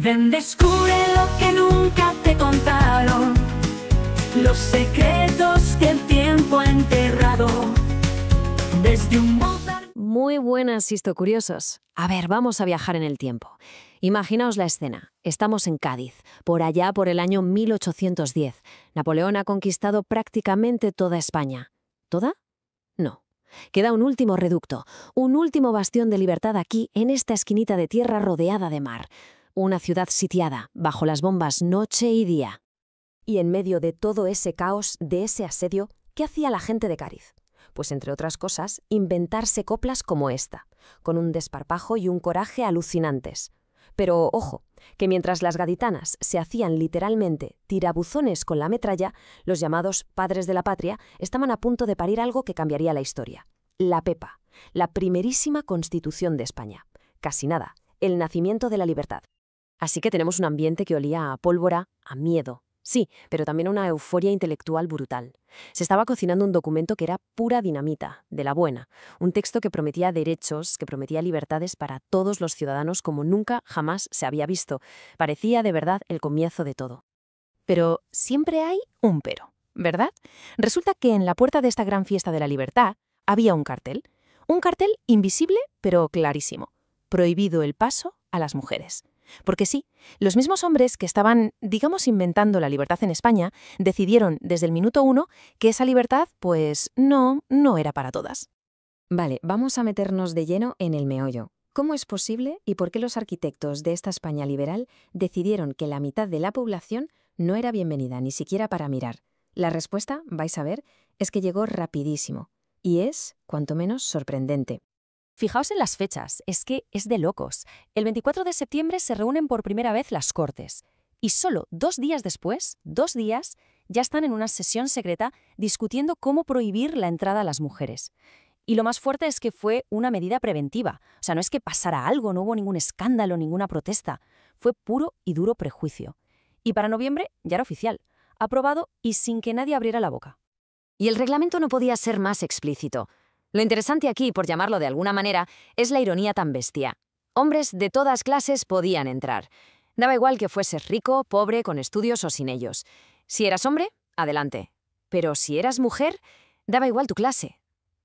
Ven, descubre lo que nunca te contaron, los secretos que el tiempo ha enterrado. Desde un Mozart. Muy buenas, histocuriosos. A ver, vamos a viajar en el tiempo. Imaginaos la escena. Estamos en Cádiz, por allá por el año 1810. Napoleón ha conquistado prácticamente toda España. ¿Toda? No. Queda un último reducto, un último bastión de libertad aquí, en esta esquinita de tierra rodeada de mar. Una ciudad sitiada, bajo las bombas noche y día. Y en medio de todo ese caos, de ese asedio, ¿qué hacía la gente de Cádiz? Pues entre otras cosas, inventarse coplas como esta, con un desparpajo y un coraje alucinantes. Pero ojo, que mientras las gaditanas se hacían literalmente tirabuzones con la metralla, los llamados padres de la patria estaban a punto de parir algo que cambiaría la historia. La Pepa, la primerísima Constitución de España. Casi nada, el nacimiento de la libertad. Así que tenemos un ambiente que olía a pólvora, a miedo. Sí, pero también una euforia intelectual brutal. Se estaba cocinando un documento que era pura dinamita, de la buena. Un texto que prometía derechos, que prometía libertades para todos los ciudadanos como nunca jamás se había visto. Parecía de verdad el comienzo de todo. Pero siempre hay un pero, ¿verdad? Resulta que en la puerta de esta gran fiesta de la libertad había un cartel. Un cartel invisible, pero clarísimo. Prohibido el paso a las mujeres. Porque sí, los mismos hombres que estaban, digamos, inventando la libertad en España, decidieron desde el minuto 1 que esa libertad, pues, no era para todas. Vale, vamos a meternos de lleno en el meollo. ¿Cómo es posible y por qué los arquitectos de esta España liberal decidieron que la mitad de la población no era bienvenida ni siquiera para mirar? La respuesta, vais a ver, es que llegó rapidísimo. Y es, cuanto menos, sorprendente. Fijaos en las fechas, es que es de locos. El 24 de septiembre se reúnen por primera vez las Cortes. Y solo 2 días después, 2 días, ya están en una sesión secreta discutiendo cómo prohibir la entrada a las mujeres. Y lo más fuerte es que fue una medida preventiva. O sea, no es que pasara algo, no hubo ningún escándalo, ninguna protesta. Fue puro y duro prejuicio. Y para noviembre ya era oficial, aprobado y sin que nadie abriera la boca. Y el reglamento no podía ser más explícito. Lo interesante aquí, por llamarlo de alguna manera, es la ironía tan bestia. Hombres de todas clases podían entrar. Daba igual que fueses rico, pobre, con estudios o sin ellos. Si eras hombre, adelante. Pero si eras mujer, daba igual tu clase.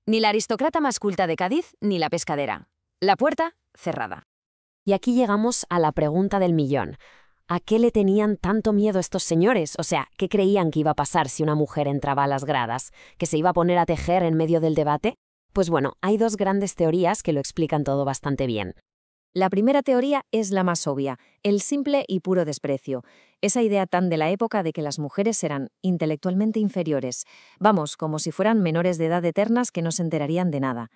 Ni la aristócrata más culta de Cádiz, ni la pescadera. La puerta, cerrada. Y aquí llegamos a la pregunta del millón. ¿A qué le tenían tanto miedo estos señores? O sea, ¿qué creían que iba a pasar si una mujer entraba a las gradas? ¿Que se iba a poner a tejer en medio del debate? Pues bueno, hay 2 grandes teorías que lo explican todo bastante bien. La primera teoría es la más obvia, el simple y puro desprecio. Esa idea tan de la época de que las mujeres eran intelectualmente inferiores. Vamos, como si fueran menores de edad eternas que no se enterarían de nada.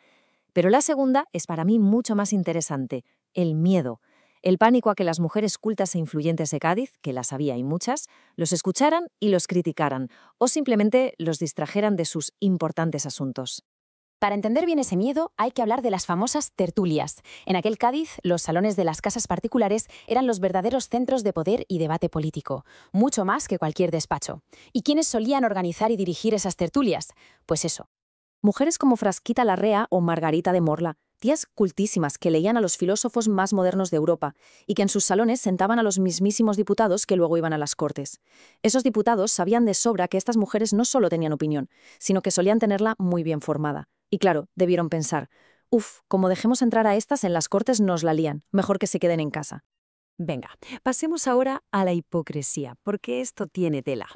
Pero la segunda es para mí mucho más interesante, el miedo. El pánico a que las mujeres cultas e influyentes de Cádiz, que las había y muchas, los escucharan y los criticaran, o simplemente los distrajeran de sus importantes asuntos. Para entender bien ese miedo hay que hablar de las famosas tertulias. En aquel Cádiz, los salones de las casas particulares eran los verdaderos centros de poder y debate político, mucho más que cualquier despacho. ¿Y quiénes solían organizar y dirigir esas tertulias? Pues eso. Mujeres como Frasquita Larrea o Margarita de Morla, tías cultísimas que leían a los filósofos más modernos de Europa y que en sus salones sentaban a los mismísimos diputados que luego iban a las Cortes. Esos diputados sabían de sobra que estas mujeres no solo tenían opinión, sino que solían tenerla muy bien formada. Y claro, debieron pensar, como dejemos entrar a estas en las Cortes nos la lían, mejor que se queden en casa. Venga, pasemos ahora a la hipocresía, porque esto tiene tela.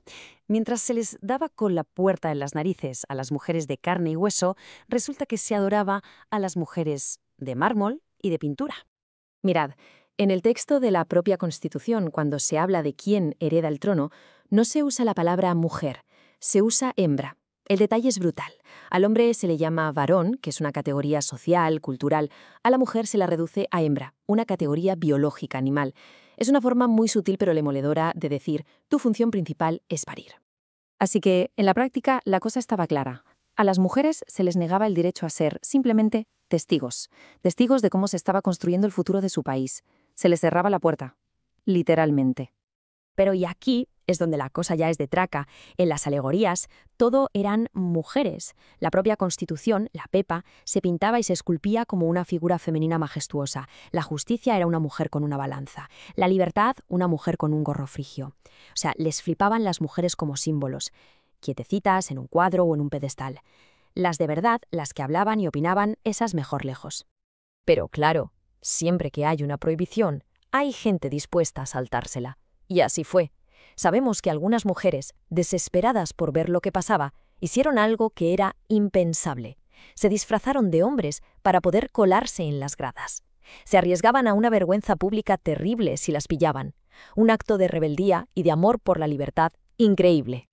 Mientras se les daba con la puerta en las narices a las mujeres de carne y hueso, resulta que se adoraba a las mujeres de mármol y de pintura. Mirad, en el texto de la propia Constitución, cuando se habla de quién hereda el trono, no se usa la palabra mujer, se usa hembra. El detalle es brutal. Al hombre se le llama varón, que es una categoría social, cultural. A la mujer se la reduce a hembra, una categoría biológica, animal. Es una forma muy sutil pero demoledora de decir, tu función principal es parir. Así que, en la práctica, la cosa estaba clara. A las mujeres se les negaba el derecho a ser, simplemente, testigos. Testigos de cómo se estaba construyendo el futuro de su país. Se les cerraba la puerta. Literalmente. Pero y aquí es donde la cosa ya es de traca. En las alegorías, todo eran mujeres. La propia Constitución, la Pepa, se pintaba y se esculpía como una figura femenina majestuosa. La justicia era una mujer con una balanza. La libertad, una mujer con un gorro frigio. O sea, les flipaban las mujeres como símbolos, quietecitas en un cuadro o en un pedestal. Las de verdad, las que hablaban y opinaban, esas mejor lejos. Pero claro, siempre que hay una prohibición, hay gente dispuesta a saltársela. Y así fue. Sabemos que algunas mujeres, desesperadas por ver lo que pasaba, hicieron algo que era impensable. Se disfrazaron de hombres para poder colarse en las gradas. Se arriesgaban a una vergüenza pública terrible si las pillaban. Un acto de rebeldía y de amor por la libertad increíble.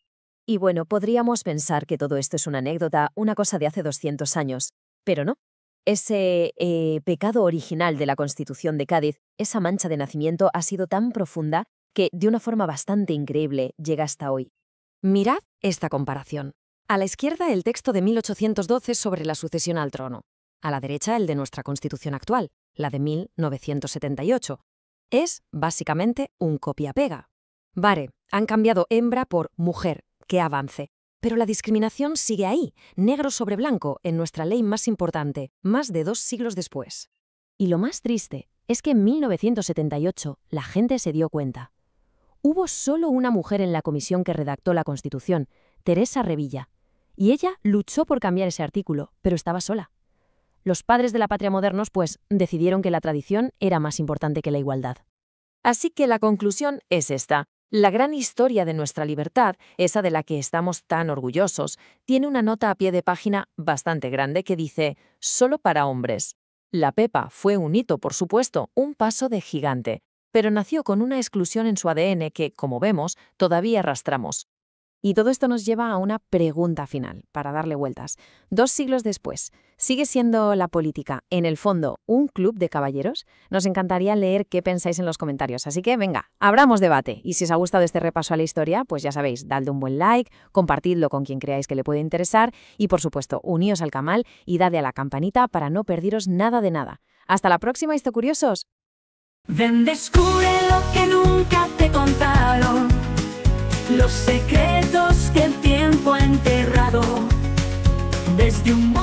Y bueno, podríamos pensar que todo esto es una anécdota, una cosa de hace 200 años, pero no. Ese pecado original de la Constitución de Cádiz, esa mancha de nacimiento, ha sido tan profunda que, de una forma bastante increíble, llega hasta hoy. Mirad esta comparación. A la izquierda el texto de 1812 sobre la sucesión al trono. A la derecha el de nuestra Constitución actual, la de 1978. Es, básicamente, un copia-pega. Vale, han cambiado hembra por mujer. ¡Qué avance! Pero la discriminación sigue ahí, negro sobre blanco, en nuestra ley más importante, más de 2 siglos después. Y lo más triste es que en 1978 la gente se dio cuenta. Hubo solo una mujer en la comisión que redactó la Constitución, Teresa Revilla, y ella luchó por cambiar ese artículo, pero estaba sola. Los padres de la patria modernos, pues, decidieron que la tradición era más importante que la igualdad. Así que la conclusión es esta. La gran historia de nuestra libertad, esa de la que estamos tan orgullosos, tiene una nota a pie de página bastante grande que dice «Solo para hombres». La Pepa fue un hito, por supuesto, un paso de gigante, pero nació con una exclusión en su ADN que, como vemos, todavía arrastramos. Y todo esto nos lleva a una pregunta final, para darle vueltas. 2 siglos después, ¿sigue siendo la política, en el fondo, un club de caballeros? Nos encantaría leer qué pensáis en los comentarios, así que venga, abramos debate. Y si os ha gustado este repaso a la historia, pues ya sabéis, dadle un buen like, compartidlo con quien creáis que le puede interesar y, por supuesto, uníos al canal y dadle a la campanita para no perderos nada de nada. ¡Hasta la próxima, Histocuriosos! Ven, descubre lo que nunca te contaron, los secretos que el tiempo ha enterrado desde un